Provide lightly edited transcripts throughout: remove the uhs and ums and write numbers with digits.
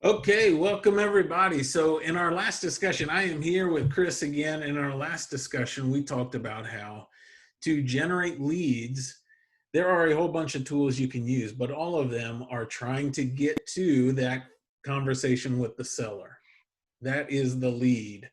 Okay, welcome everybody. So in our last discussion, I am here with Chris again. In our last discussion, we talked about how to generate leads. There are a whole bunch of tools you can use, but all of them are trying to get to that conversation with the seller. That is the lead.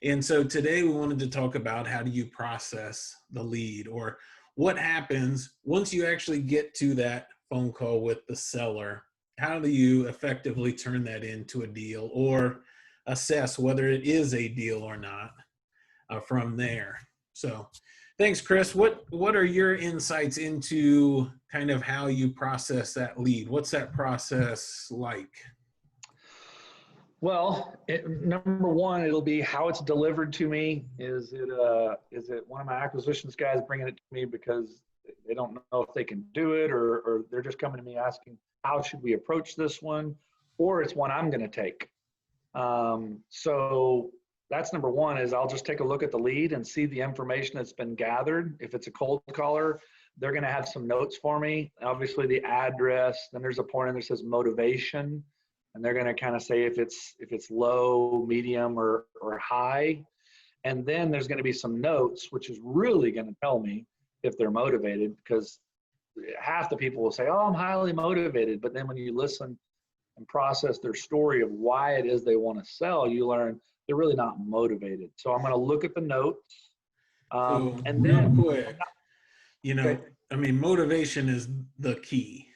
And so today we wanted to talk about how do you process the lead, or what happens once you actually get to that phone call with the seller. How do you effectively turn that into a deal, or assess whether it is a deal or not from there? So thanks, Chris. What are your insights into kind of how you process that lead? What's that process like? Well, number one, it'll be how it's delivered to me. Is it one of my acquisitions guys bringing it to me because they don't know if they can do it, or they're just coming to me asking, how should we approach this one? Or it's one I'm going to take. So that's number one, is I'll just take a look at the lead and see the information that's been gathered. If it's a cold caller, they're going to have some notes for me. Obviously the address, then there's a point in there that says motivation. And they're going to kind of say if it's low, medium, or high. And then there's going to be some notes, which is really going to tell me if they're motivated, because half the people will say, oh, I'm highly motivated. But then when you listen and process their story of why it is they want to sell, you learn they're really not motivated. So I'm going to look at the notes. So And real then, quick, I mean, motivation is the key,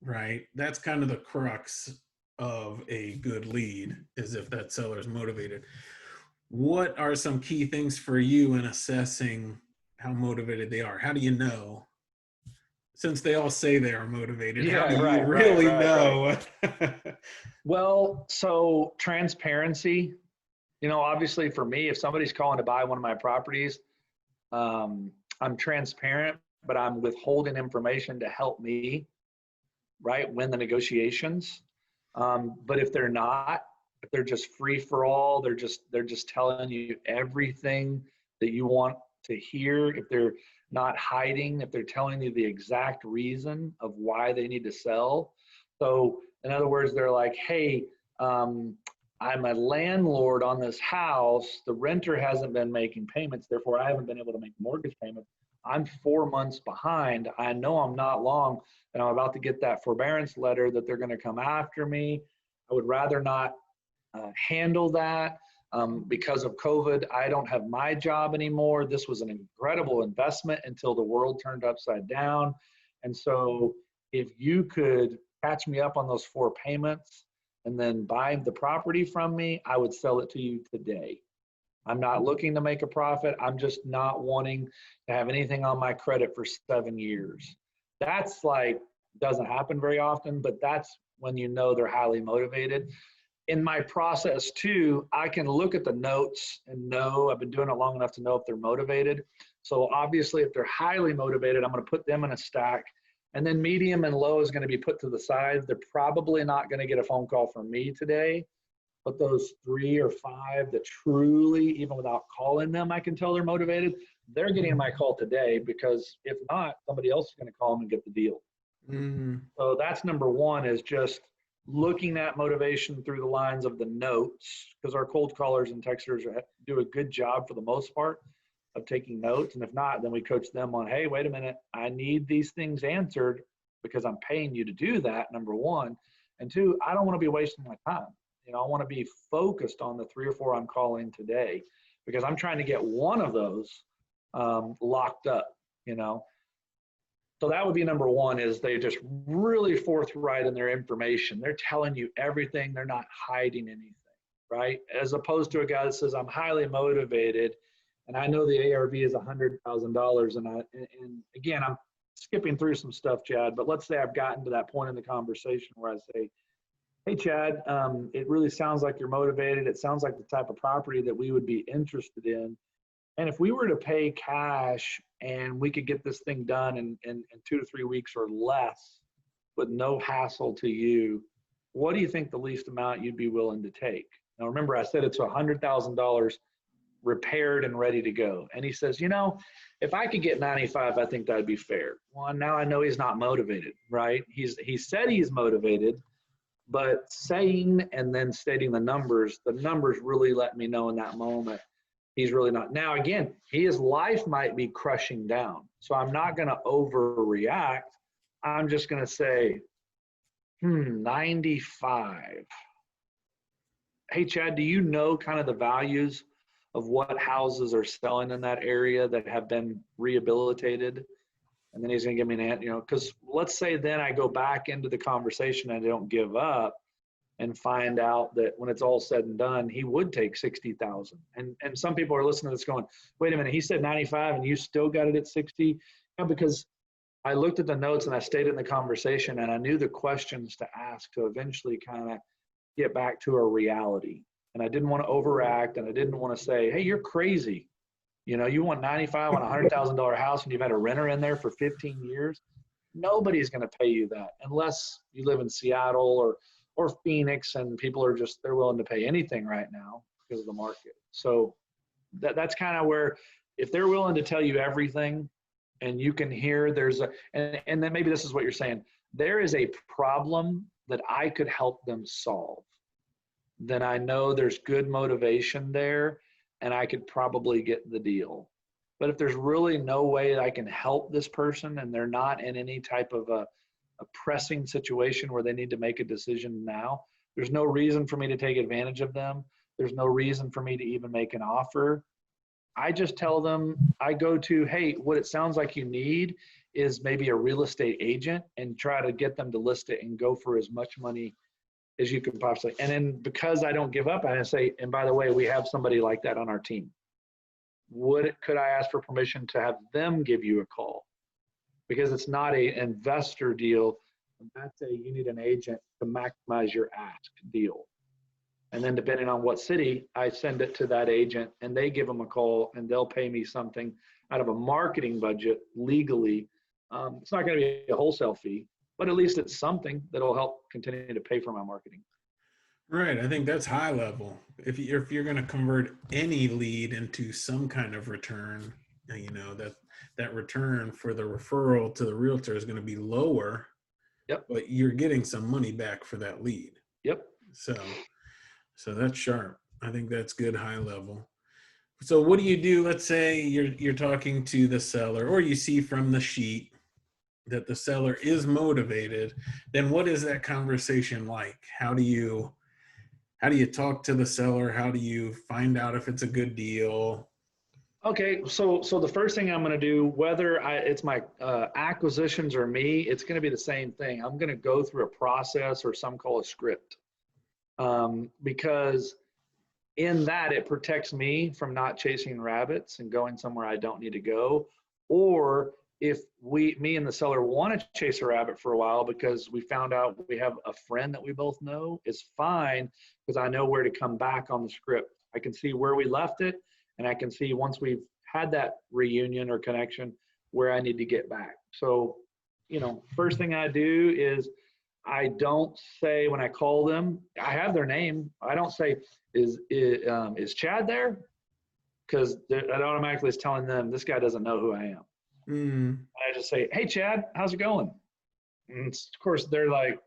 right? That's kind of the crux of a good lead, is if that seller is motivated. What are some key things for you in assessing how motivated they are? How do you know? Since they all say they are motivated, how do you really know? Well, so transparency, obviously for me, if somebody's calling to buy one of my properties, I'm transparent, but I'm withholding information to help me, win the negotiations. But if they're not, if they're just free for all, they're just telling you everything that you want to hear. If they're not hiding, if they're telling you the exact reason of why they need to sell. So in other words, they're like, hey, I'm a landlord on this house. The renter hasn't been making payments. Therefore, I haven't been able to make mortgage payments. I'm 4 months behind. I know I'm not long, and I'm about to get that forbearance letter that they're going to come after me. I would rather not handle that. Because of COVID, I don't have my job anymore. This was an incredible investment until the world turned upside down. And so if you could catch me up on those 4 payments and then buy the property from me, I would sell it to you today. I'm not looking to make a profit. I'm just not wanting to have anything on my credit for 7 years. That's doesn't happen very often, but that's when you know they're highly motivated. In my process too, I can look at the notes and know, I've been doing it long enough to know if they're motivated. So obviously if they're highly motivated, I'm going to put them in a stack, and then medium and low is going to be put to the side. They're probably not going to get a phone call from me today. But those 3 or 5 that truly, even without calling them, I can tell they're motivated, they're getting my call today, because if not, somebody else is going to call them and get the deal. Mm-hmm. So that's number one, is just looking at motivation through the lines of the notes, because our cold callers and texters do a good job for the most part of taking notes. And if not, then we coach them on, hey, wait a minute, I need these things answered because I'm paying you to do that, number one. And 2, I don't want to be wasting my time. I want to be focused on the 3 or 4 I'm calling today, because I'm trying to get one of those locked up, So that would be number one, is they just really forthright in their information. They're telling you everything. They're not hiding anything, right? As opposed to a guy that says, I'm highly motivated, and I know the ARV is $100,000. And again, I'm skipping through some stuff, Chad, but let's say I've gotten to that point in the conversation where I say, hey, Chad, it really sounds like you're motivated. It sounds like the type of property that we would be interested in. And if we were to pay cash and we could get this thing done in 2 to 3 weeks or less with no hassle to you, what do you think the least amount you'd be willing to take? Now, remember, I said it's $100,000 repaired and ready to go. And he says, if I could get 95, I think that'd be fair. Well, now I know he's not motivated, right? He said he's motivated, But saying and then stating the numbers really let me know in that moment he's really not. Now, again, his life might be crushing down. So I'm not going to overreact. I'm just going to say, 95. Hey, Chad, do you know kind of the values of what houses are selling in that area that have been rehabilitated? And then he's going to give me an answer, because let's say then I go back into the conversation and I don't give up and find out that when it's all said and done, he would take 60,000. And some people are listening to this going, wait a minute, he said 95 and you still got it at 60? Yeah, because I looked at the notes and I stayed in the conversation and I knew the questions to ask to eventually kind of get back to a reality. And I didn't want to overact, and I didn't want to say, hey, you're crazy. You want 95 on a $100,000 house and you've had a renter in there for 15 years. Nobody's going to pay you that unless you live in Seattle or Phoenix, and people are they're willing to pay anything right now because of the market. So that's kind of where, if they're willing to tell you everything, and you can hear and then maybe this is what you're saying, there is a problem that I could help them solve, then I know there's good motivation there and I could probably get the deal. But if there's really no way that I can help this person and they're not in any type of a pressing situation where they need to make a decision now, there's no reason for me to take advantage of them. There's no reason for me to even make an offer. I just tell them, I go to, hey, what it sounds like you need is maybe a real estate agent, and try to get them to list it and go for as much money as you can possibly. And then because I don't give up, I say, and by the way, we have somebody like that on our team. Could I ask for permission to have them give you a call? Because it's not an investor deal. That's you need an agent to maximize your ask deal. And then depending on what city, I send it to that agent and they give them a call and they'll pay me something out of a marketing budget legally. It's not going to be a wholesale fee, but at least it's something that'll help continue to pay for my marketing. Right. I think that's high level. If you're going to convert any lead into some kind of return, that return for the referral to the realtor is going to be lower. Yep. But you're getting some money back for that lead. Yep. So that's sharp. I think that's good high level. So what do you do? Let's say you're talking to the seller, or you see from the sheet that the seller is motivated. Then what is that conversation like? How do you talk to the seller? How do you find out if it's a good deal? Okay, so the first thing I'm going to do, whether it's my acquisitions or me, it's going to be the same thing. I'm going to go through a process, or some call a script, because in that it protects me from not chasing rabbits and going somewhere I don't need to go. Or if me and the seller want to chase a rabbit for a while because we found out we have a friend that we both know, is fine, because I know where to come back on the script. I can see where we left it. And I can see once we've had that reunion or connection where I need to get back. So, first thing I do is I don't say when I call them, I have their name. I don't say, is Chad there? Because that automatically is telling them this guy doesn't know who I am. I just say, hey, Chad, how's it going? And of course, they're like,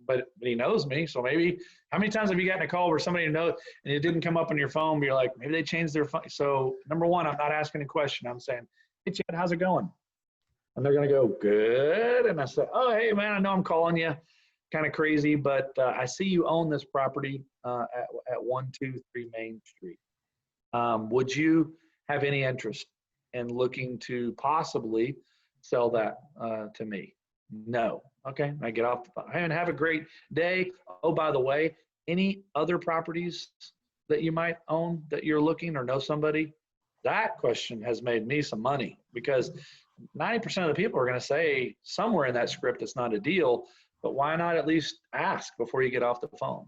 but he knows me. So maybe, how many times have you gotten a call where somebody knows and it didn't come up on your phone, but you're like, maybe they changed their phone. So number one, I'm not asking a question. I'm saying, hey, Chad, how's it going? And they're going to go, good. And I say, oh, hey, man, I know I'm calling you kind of crazy, but I see you own this property at 123 Main Street. Would you have any interest in looking to possibly sell that to me? No. Okay, I get off the phone. Hey, and have a great day. Oh, by the way, any other properties that you might own that you're looking or know somebody? That question has made me some money, because 90% of the people are going to say somewhere in that script it's not a deal, but why not at least ask before you get off the phone?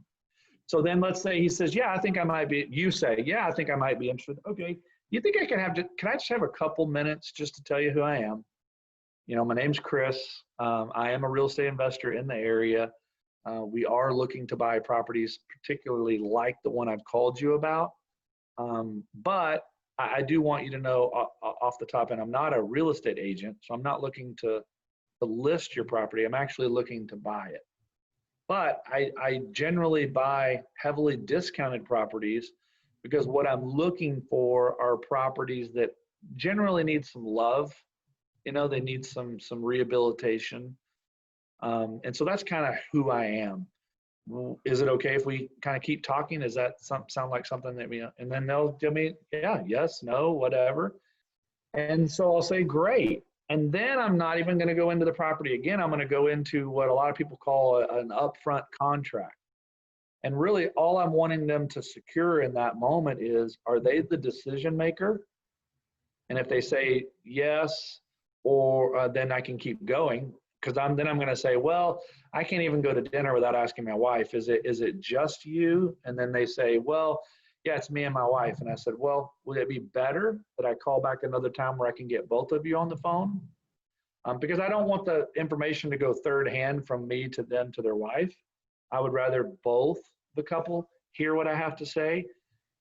So then let's say he says, yeah, I think I might be, you say, yeah, I think I might be interested. Okay, you think can I just have a couple minutes just to tell you who I am? My name's Chris. I am a real estate investor in the area. We are looking to buy properties, particularly like the one I've called you about. But I do want you to know off the top end, I'm not a real estate agent, so I'm not looking to list your property. I'm actually looking to buy it. But I generally buy heavily discounted properties because what I'm looking for are properties that generally need some love. You know, they need some rehabilitation. And so that's kind of who I am. Is it okay if we kind of keep talking? Does that sound like something that we, and then they'll tell me, yeah, yes, no, whatever. And so I'll say, great. And then I'm not even going to go into the property again. I'm going to go into what a lot of people call an upfront contract. And really all I'm wanting them to secure in that moment is, are they the decision maker? And if they say yes, or then I can keep going, because I'm going to say, well, I can't even go to dinner without asking my wife, is it just you? And then they say, well, yeah, it's me and my wife. And I said, well, would it be better that I call back another time where I can get both of you on the phone? Because I don't want the information to go third hand from me to them to their wife. I would rather both the couple hear what I have to say,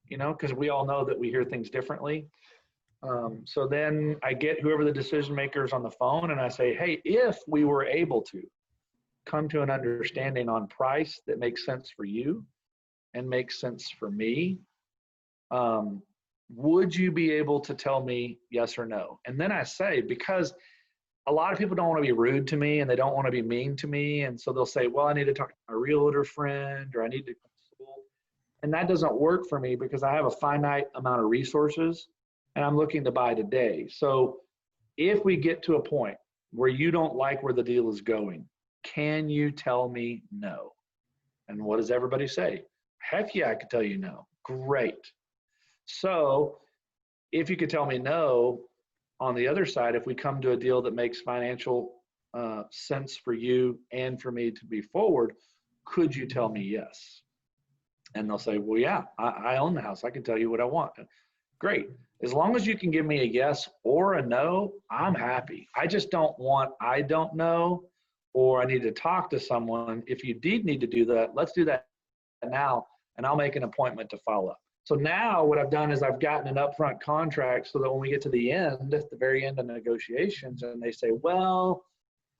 you know, because we all know that we hear things differently. So then I get whoever the decision maker is on the phone and I say, hey, if we were able to come to an understanding on price that makes sense for you and makes sense for me, would you be able to tell me yes or no? And then I say, because a lot of people don't want to be rude to me and they don't want to be mean to me. And so they'll say, well, I need to talk to my realtor friend, or I need to consult. And that doesn't work for me because I have a finite amount of resources and I'm looking to buy today. So if we get to a point where you don't like where the deal is going, can you tell me no? And what does everybody say? Heck yeah, I could tell you no. Great. So if you could tell me no, on the other side, if we come to a deal that makes financial sense for you and for me to be forward, could you tell me yes? And they'll say, well, yeah, I own the house. I can tell you what I want. Great. As long as you can give me a yes or a no, I'm happy. I just don't want, I don't know, or I need to talk to someone. If you did need to do that, let's do that now, and I'll make an appointment to follow up. So now what I've done is I've gotten an upfront contract so that when we get to the end, at the very end of negotiations, and they say, well,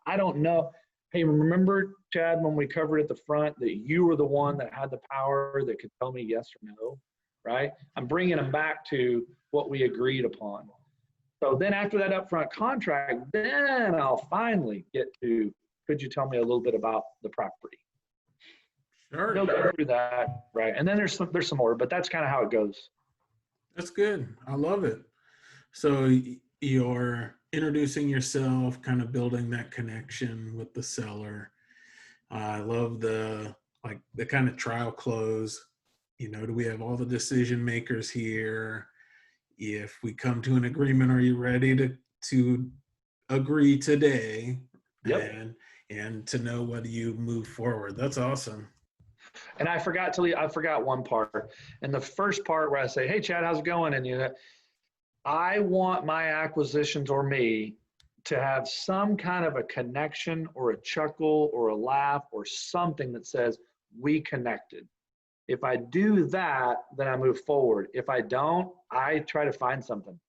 I don't know. Hey, remember, Chad, when we covered at the front that you were the one that had the power that could tell me yes or no, right? I'm bringing them back to what we agreed upon. So then after that upfront contract, then I'll finally get to, could you tell me a little bit about the property? Sure. They'll go through that, right? And then there's some more, but that's kind of how it goes. That's good. I love it. So you're introducing yourself, kind of building that connection with the seller. I love the kind of trial close. You know, do we have all the decision makers here? If we come to an agreement, are you ready to agree today? Yep. And to know whether you move forward. That's awesome. And I forgot one part. And the first part where I say, hey, Chad, how's it going? And you know, I want my acquisitions or me to have some kind of a connection or a chuckle or a laugh or something that says we connected. If I do that, then I move forward. If I don't, I try to find something.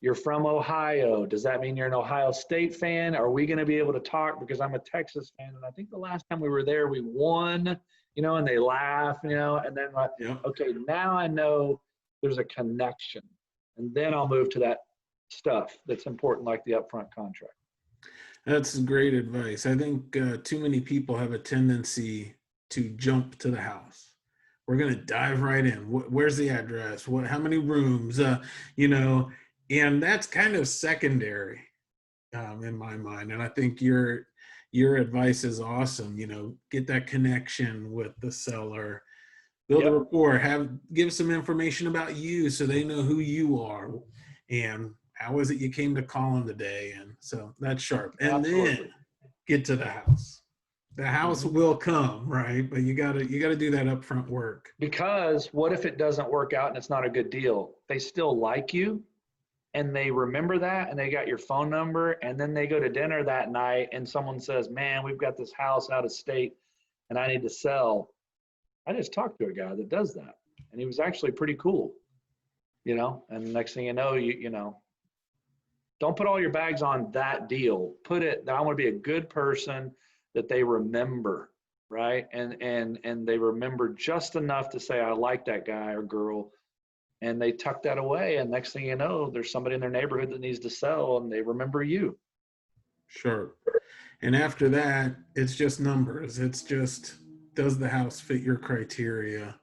You're from Ohio. Does that mean you're an Ohio State fan? Are we going to be able to talk? Because I'm a Texas fan. And I think the last time we were there, we won, you know, and they laugh, you know, and then like, Yeah. okay, now I know there's a connection. And then I'll move to that stuff that's important, like the upfront contract. That's great advice. I think too many people have a tendency to jump to the house. We're going to dive right in. Where's the address? How many rooms? You know, and that's kind of secondary in my mind. And I think your advice is awesome. You know, get that connection with the seller, build a Yep. rapport, give some information about you so they know who you are and how is it you came to call them today. And so that's sharp. And Absolutely. then get to the house. The house will come, right? But you gotta do that upfront work. Because what if it doesn't work out and it's not a good deal? They still like you and they remember that and they got your phone number, and then they go to dinner that night and someone says, man, we've got this house out of state and I need to sell. I just talked to a guy that does that and he was actually pretty cool, you know, and next thing you know, you know, don't put all your bags on that deal. Put it that I want to be a good person that they remember. right? And they remember just enough to say, I like that guy or girl, and they tuck that away. And next thing you know, there's somebody in their neighborhood that needs to sell, and they remember you. Sure. And after that, it's just numbers. It's just, does the house fit your criteria,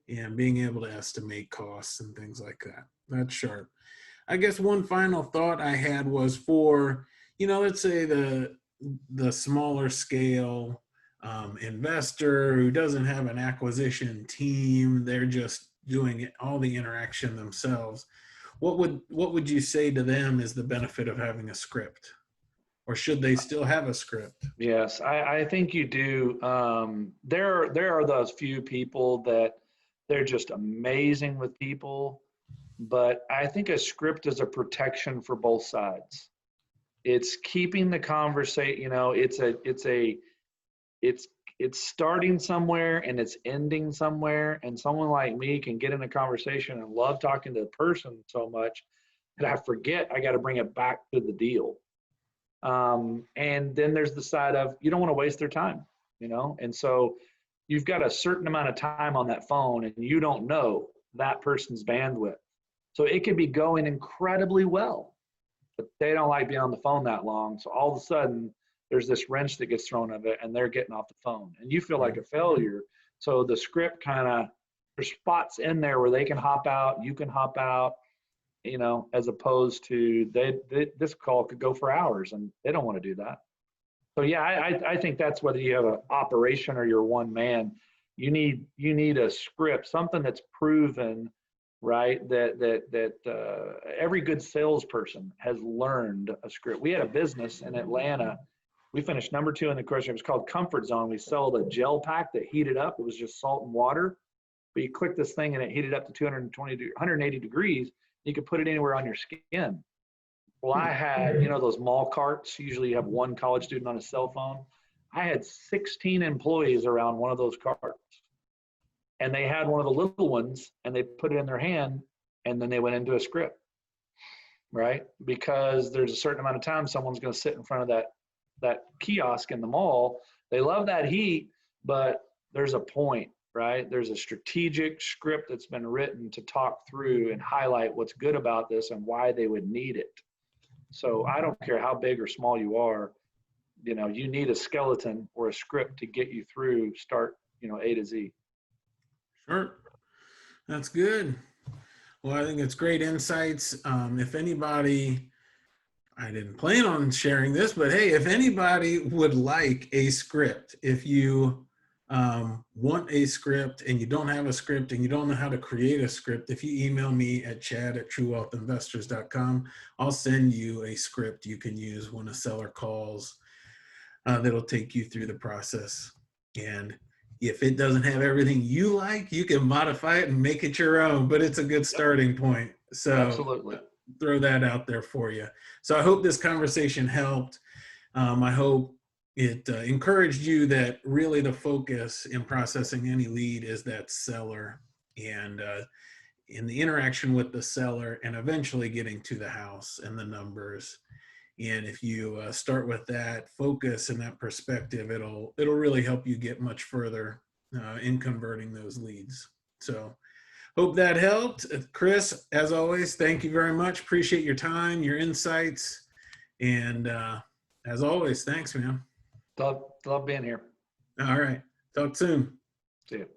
and being able to estimate costs and things like that. That's sharp. I guess one final thought I had was for, let's say the smaller scale investor who doesn't have an acquisition team, they're just doing all the interaction themselves. What would you say to them is the benefit of having a script? Or should they still have a script? Yes, I think you do. There are those few people that they're just amazing with people, but I think a script is a protection for both sides. It's keeping the conversation, it's it's starting somewhere and it's ending somewhere. And someone like me can get in a conversation and love talking to the person so much that I forget I got to bring it back to the deal. And then there's the side of you don't want to waste their time, and so you've got a certain amount of time on that phone and you don't know that person's bandwidth. So it could be going incredibly well, but they don't like being on the phone that long. So all of a sudden there's this wrench that gets thrown of it and they're getting off the phone and you feel like a failure. So the script there's spots in there where they can hop out, you can hop out, as opposed to this call could go for hours and they don't want to do that. So yeah, I think that's whether you have an operation or you're one man, you need a script, something that's proven, right? That every good salesperson has learned a script. We had a business in Atlanta. We finished number 2 in the grocery. It was called Comfort Zone. We sold a gel pack that heated up. It was just salt and water, but you click this thing and it heated up to 180 degrees. You could put it anywhere on your skin. Well, I had, those mall carts. Usually you have one college student on a cell phone. I had 16 employees around one of those carts. And they had one of the little ones and they put it in their hand and then they went into a script, right? Because there's a certain amount of time someone's going to sit in front of that kiosk in the mall. They love that heat, but there's a point, right? There's a strategic script that's been written to talk through and highlight what's good about this and why they would need it. So I don't care how big or small you are, you need a skeleton or a script to get you through start, A to Z. Sure. That's good. Well, I think it's great insights. If anybody, I didn't plan on sharing this, but hey, if anybody would like a script, if you want a script and you don't have a script and you don't know how to create a script, if you email me at chad@truewealthinvestors.com, I'll send you a script you can use when a seller calls that'll take you through the process. And if it doesn't have everything you like, you can modify it and make it your own, but it's a good starting point. So Absolutely. Throw that out there for you. So I hope this conversation helped. I hope it encouraged you that really the focus in processing any lead is that seller and in the interaction with the seller and eventually getting to the house and the numbers. And if you start with that focus and that perspective, it'll really help you get much further in converting those leads. So hope that helped. Chris, as always, thank you very much. Appreciate your time, your insights. And as always, thanks, man. Love being here. All right. Talk soon. See you.